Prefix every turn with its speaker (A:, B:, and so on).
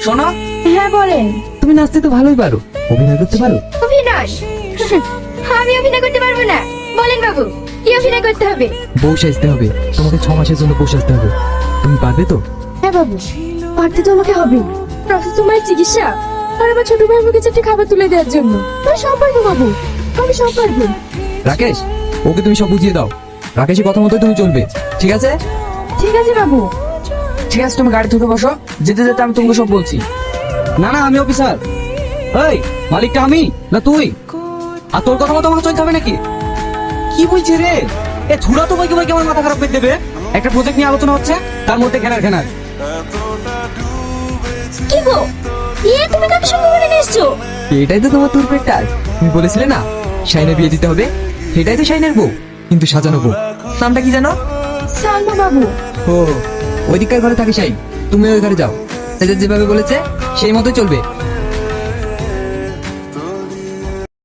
A: শোনো,
B: হ্যাঁ বলেন।
A: তুমি নাচতে তো ভালোই পারো, অভিনয় করতে পারো?
B: অভিনয়? আমি অভিনয় করতে পারবো না। বলেন বাবু, কি অভিনয় করতে হবে?
A: বউ সাজতে হবে, তোমাকে 6 মাসের জন্য বউ সাজতে হবে। তুমি পারবে তো?
B: হ্যাঁ বাবু, পারতে তো আমাকে হবে। প্রসেস তোমার চিকিৎসা আর আমার ছোট ভাই মুখে চারটে খাবার তুলে দেওয়ার জন্য। আমি সব পারবো বাবু, আমি সব পারবো।
A: রাকেশ, ওকে তুমি সব বুঝিয়ে দাও। রাকেশের কথা মতোই তুমি চলবে, ঠিক আছে?
B: ঠিক আছে বাবু।
A: ঠিক আছে, তুমি গাড়ি থেকে বসো, যেতে যেতে আমি তোমাকে সব বলছি। না না, আমি অফিসার। এই, মালিকটা আমি না তুই? আর তোর কথা মতো আমাকে চলতে হবে নাকি? কি বলছে রে? এ ছুড়া তো বাইকে বাইকে আমার মাথা খারাপ করে দেবে। একটা প্রজেক্ট নিয়ে আলোচনা হচ্ছে, তার মধ্যে ঘেনার।
B: কি গো, তুমি কাকে সঙ্গে করে নিয়ে এসছো?
A: এটাই তো তোমার তুরপের টাল। তুমি বলেছিলে না শাইনের বিয়ে দিতে হবে? এটাই তো শাইনের বউ, কিন্তু সাজানো বউ। নামটা কি জানো?
B: সালমা বাবু।
A: ও, ওই দিককার ঘরে থাকে শাইন, তুমি ওই ঘরে যাও। সেটা যেভাবে বলেছে সেই মতোই চলবে।